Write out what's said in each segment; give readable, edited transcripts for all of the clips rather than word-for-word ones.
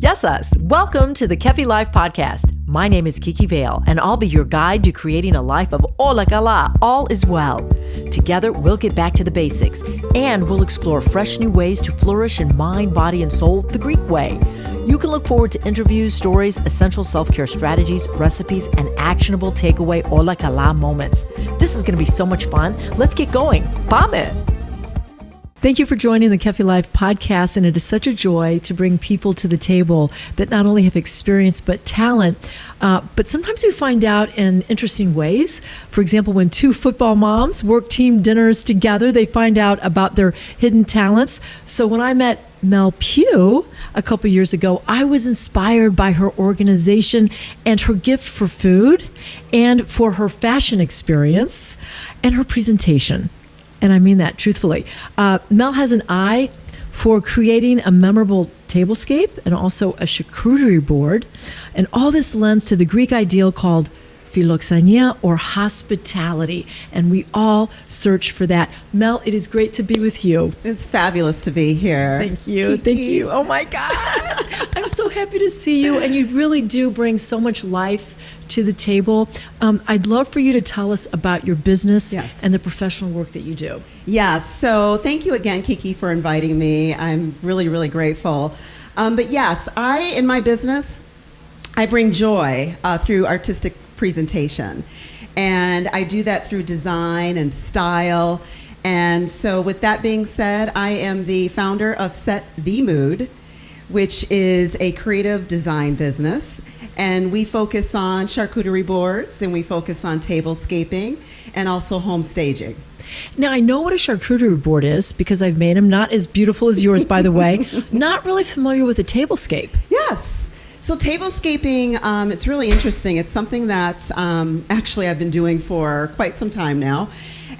Yes, us. Welcome to the Kefi Life Podcast. My name is Kefi L, and I'll be your guide to creating a life of olakala, all is well. Together, we'll get back to the basics, and we'll explore fresh new ways to flourish in mind, body, and soul the Greek way. You can look forward to interviews, stories, essential self-care strategies, recipes, and actionable takeaway olakala moments. This is going to be so much fun. Let's get going. Πάμε! Thank you for joining the Kefi Life Podcast, and it is such a joy to bring people to the table that not only have experience but talent, but sometimes we find out in interesting ways. For example, when two football moms work team dinners together, they find out about their hidden talents. So when I met Mel Pugh a couple years ago, I was inspired by her organization and her gift for food and for her fashion experience and her presentation. And I mean that truthfully. Mel has an eye for creating a memorable tablescape and also a charcuterie board. And all this lends to the Greek ideal called philoxenia, or hospitality. And we all search for that. Mel, it is great to be with you. It's fabulous to be here. Thank you. Thank you. Oh my God. I'm so happy to see you. And you really do bring so much life to the table. I'd love for you to tell us about your business and the professional work that you do. Yes. So thank you again, Kiki, for inviting me. I'm really, really grateful. But yes, in my business, I bring joy through artistic presentation. And I do that through design and style. And so with that being said, I am the founder of Set the Mood, which is a creative design business. And we focus on charcuterie boards, and we focus on tablescaping and also home staging. Now, I know what a charcuterie board is because I've made them. Not as beautiful as yours, by the way. Not really familiar with a tablescape. Yes. So tablescaping, it's really interesting. It's something that actually I've been doing for quite some time now.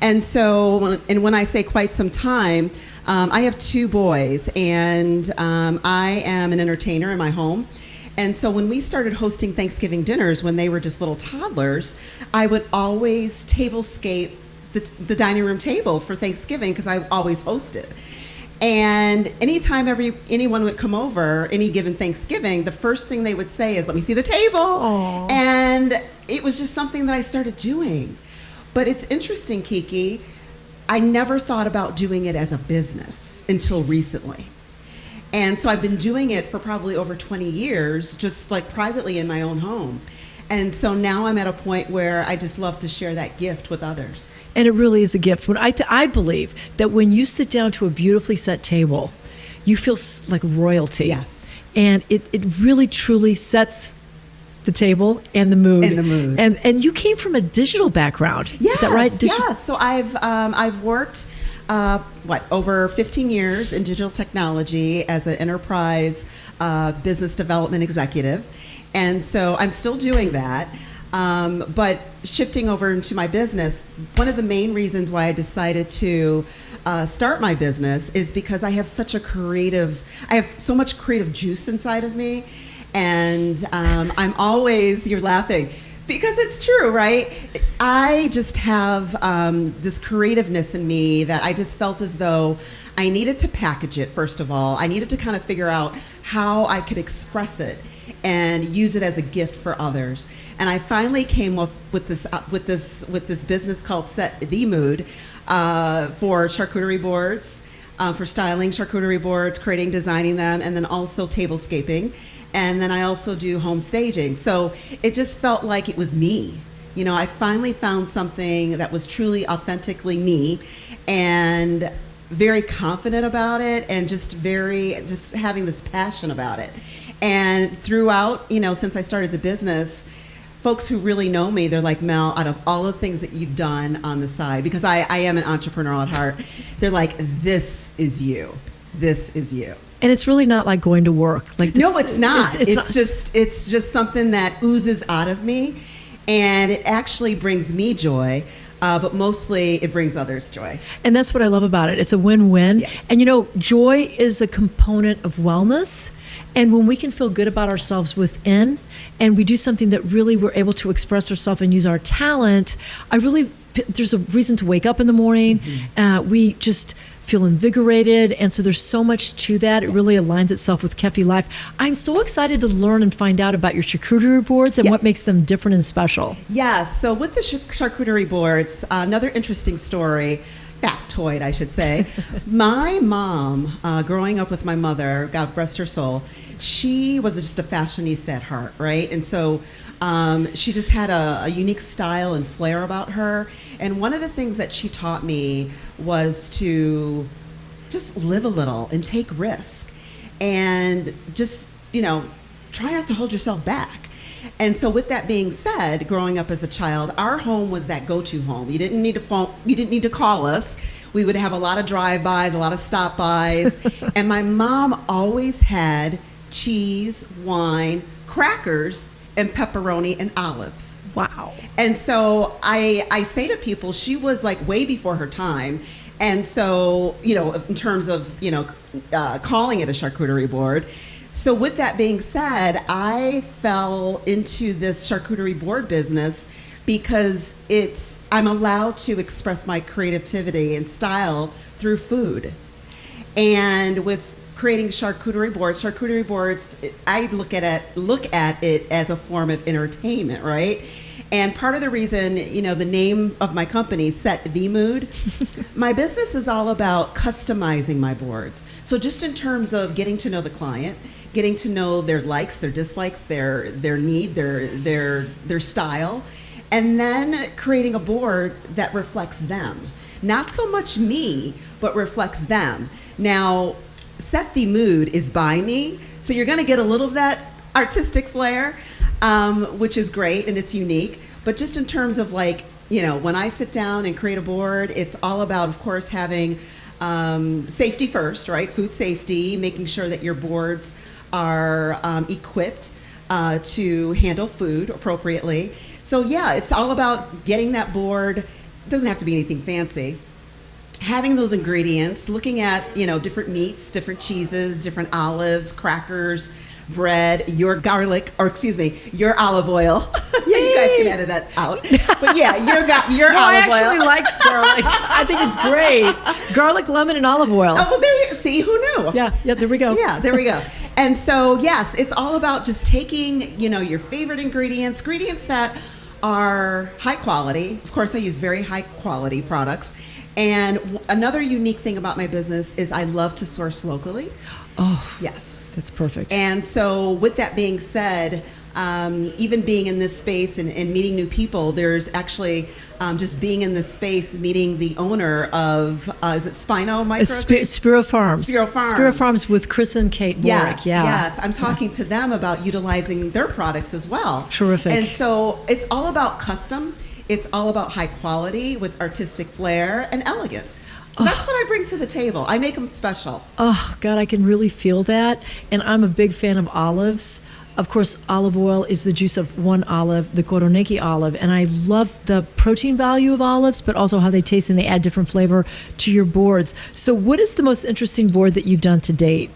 And so, when I say quite some time, I have two boys, and I am an entertainer in my home. And so when we started hosting Thanksgiving dinners when they were just little toddlers, I would always tablescape the dining room table for Thanksgiving because I always hosted. And anytime anyone would come over, any given Thanksgiving, the first thing they would say is, "Let me see the table." Aww. And it was just something that I started doing. But it's interesting, Kiki, I never thought about doing it as a business until recently. And so I've been doing it for probably over 20 years, just like privately in my own home. And so now I'm at a point where I just love to share that gift with others. And it really is a gift. When I believe that when you sit down to a beautifully set table, you feel like royalty. Yes. And it really truly sets the table and the mood. And you came from a digital background. Yes, is that right? Yes. So I've worked over 15 years in digital technology as an enterprise business development executive. And so I'm still doing that. But shifting over into my business, one of the main reasons why I decided to start my business is because I have so much creative juice inside of me. And I'm always, you're laughing, because it's true, right? I just have this creativeness in me that I just felt as though I needed to package it, first of all. I needed to kind of figure out how I could express it and use it as a gift for others. And I finally came up with this business called Set the Mood for charcuterie boards, for styling charcuterie boards, designing them, and then also tablescaping. And then I also do home staging. So it just felt like it was me. You know, I finally found something that was truly authentically me and very confident about it, and just having this passion about it. And throughout, since I started the business, folks who really know me, they're like, "Mel, out of all the things that you've done on the side," because I am an entrepreneur at heart, they're like, "This is you. This is you." And it's really not like going to work. No, it's not. It's just something that oozes out of me, and it actually brings me joy. But mostly it brings others joy. And that's what I love about it. It's a win-win. Yes. And joy is a component of wellness. And when we can feel good about ourselves within, and we do something that really we're able to express ourselves and use our talent, I really there's a reason to wake up in the morning. We just feel invigorated, and so there's so much to that. It really aligns itself with Kefi Life. I'm so excited to learn and find out about your charcuterie boards and what makes them different and special. Yes, so with the charcuterie boards, another interesting story, factoid I should say. My mom, growing up with my mother, God rest her soul, she was just a fashionista at heart, right? And so she just had a unique style and flair about her. And one of the things that she taught me was to just live a little and take risk and just, try not to hold yourself back. And so with that being said, growing up as a child, our home was that go-to home. You didn't need to phone, you didn't need to call us. We would have a lot of drive-bys, a lot of stop-bys. And my mom always had cheese, wine, crackers, and pepperoni and olives. Wow. And so I say to people, she was like way before her time. And so, in terms of, calling it a charcuterie board. So with that being said, I fell into this charcuterie board business because I'm allowed to express my creativity and style through food. And with creating charcuterie boards, I look at it as a form of entertainment, right? And part of the reason, the name of my company, Set the Mood, my business is all about customizing my boards. So just in terms of getting to know the client, getting to know their likes, their dislikes, their need, their style, and then creating a board that reflects them. Not so much me, but reflects them. Now, Set the Mood is by me, so you're going to get a little of that artistic flair, which is great and it's unique. But just in terms of when I sit down and create a board, it's all about, of course, having safety first, right? Food safety, making sure that your boards are equipped to handle food appropriately. So yeah, it's all about getting that board. It doesn't have to be anything fancy. Having those ingredients, looking at, different meats, different cheeses, different olives, crackers, bread, your your olive oil. You guys can edit that out. But yeah, your olive oil. I actually like garlic. I think it's great. Garlic, lemon, and olive oil. Oh, well, there you see, who knew? Yeah, there we go. Yeah, there we go. And so, yes, it's all about just taking, your favorite ingredients that are high quality. Of course, I use very high quality products. And another unique thing about my business is I love to source locally. Oh, yes. That's perfect. And so with that being said, even being in this space and meeting new people, there's actually just being in this space, meeting the owner of, is it Spino Micro? Spiro Farms. Spiro Farms with Chris and Kate Borick. Yes. I'm talking to them about utilizing their products as well. Terrific. And so it's all about custom. It's all about high quality with artistic flair and elegance. So that's what I bring to the table. I make them special. Oh, God, I can really feel that. And I'm a big fan of olives. Of course, olive oil is the juice of one olive, the Koroneki olive. And I love the protein value of olives, but also how they taste and they add different flavor to your boards. So what is the most interesting board that you've done to date?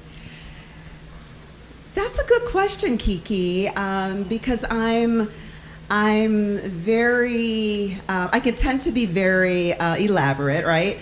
That's a good question, Kiki, because I'm very, I can tend to be very elaborate, right?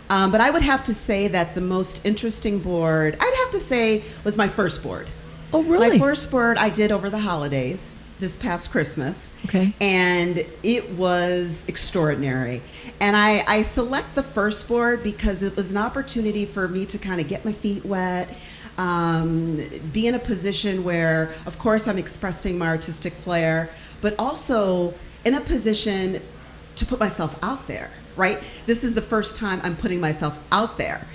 But I would have to say that the most interesting board, I'd have to say, was my first board. Oh, really? My first board I did over the holidays, this past Christmas. Okay. And it was extraordinary. And I select the first board because it was an opportunity for me to kind of get my feet wet, be in a position where, of course, I'm expressing my artistic flair, but also in a position to put myself out there, right? This is the first time I'm putting myself out there,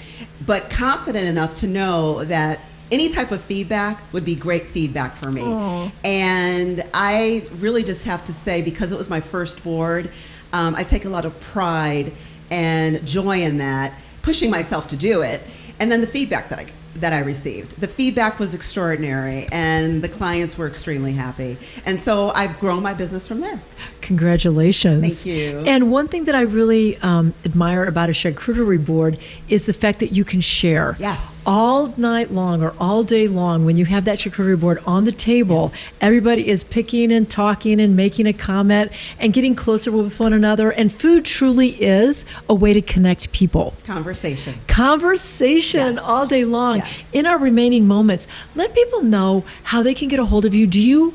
but confident enough to know that any type of feedback would be great feedback for me. Aww. And I really just have to say, because it was my first board, I take a lot of pride and joy in that, pushing myself to do it. And then the feedback that that I received. The feedback was extraordinary, and the clients were extremely happy. And so I've grown my business from there. Congratulations. Thank you. And one thing that I really admire about a charcuterie board is the fact that you can share. Yes. All night long or all day long, when you have that charcuterie board on the table, Yes. everybody is picking and talking and making a comment and getting closer with one another. And food truly is a way to connect people. Conversation. Conversation Yes. all day long. Yes. In our remaining moments, let people know how they can get a hold of you. Do you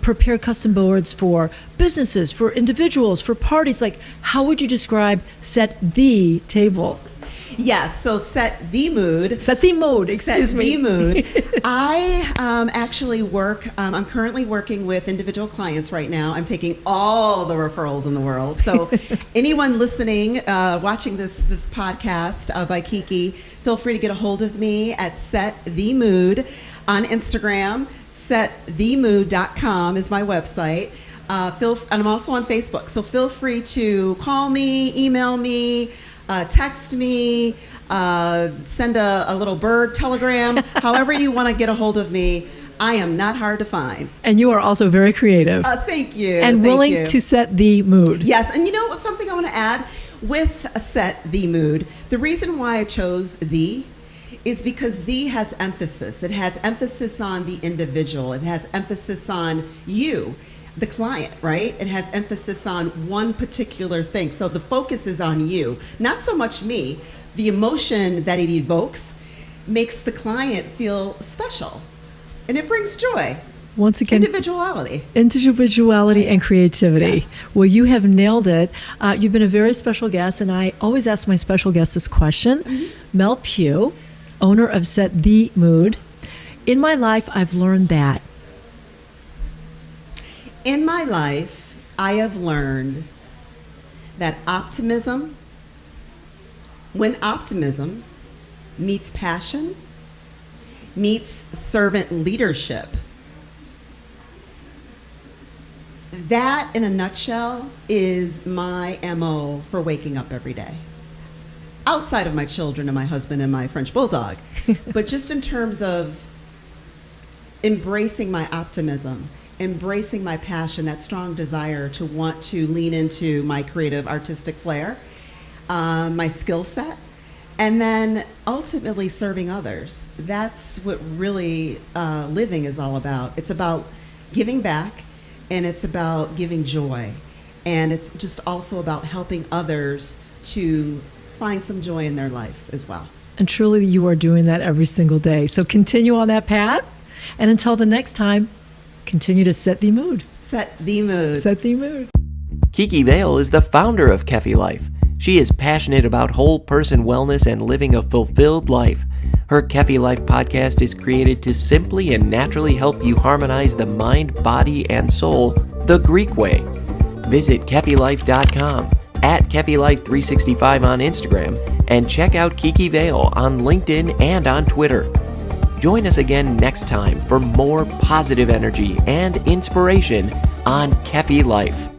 prepare custom boards for businesses, for individuals, for parties? Like, how would you describe Set the Table? Yes, so set the mood. Set the mode, excuse Set me. the mood. I actually work, I'm currently working with individual clients right now. I'm taking all the referrals in the world. So anyone listening, watching this podcast by Kiki, feel free to get a hold of me at Set the Mood on Instagram. Setthemood.com is my website. And I'm also on Facebook. So feel free to call me, email me, text me, send a little bird telegram, however you want to get a hold of me. I am not hard to find. And you are also very creative. Thank you. And Thank willing you. to set the mood. Yes, and you know what? Something I want to add with Set the Mood. The reason why I chose the is because the has emphasis. It has emphasis on the individual. It has emphasis on you, the client, right? It has emphasis on one particular thing. So the focus is on you, not so much me. The emotion that it evokes makes the client feel special, and it brings joy. Once again, Individuality. and creativity. Yes. Well, you have nailed it. You've been a very special guest, and I always ask my special guest this question. Mel Pugh, owner of Set the Mood. In my life, I've learned that. In my life, I have learned that when optimism meets passion, meets servant leadership, that in a nutshell is my MO for waking up every day. Outside of my children and my husband and my French bulldog, but just in terms of embracing my optimism, embracing my passion, that strong desire to want to lean into my creative artistic flair, my skill set, and then ultimately serving others. That's what really living is all about. It's about giving back, and it's about giving joy, and it's just also about helping others to find some joy in their life as well. And truly, you are doing that every single day. So continue on that path. And until the next time, continue to set the mood. Set the mood. Set the mood. Kefi Vale is the founder of Kefi Life. She is passionate about whole person wellness and living a fulfilled life. Her Kefi Life podcast is created to simply and naturally help you harmonize the mind, body, and soul the Greek way. Visit KefiLife.com, at KefiLife365 on Instagram, and check out Kiki Vale on LinkedIn and on Twitter. Join us again next time for more positive energy and inspiration on Kefi Life.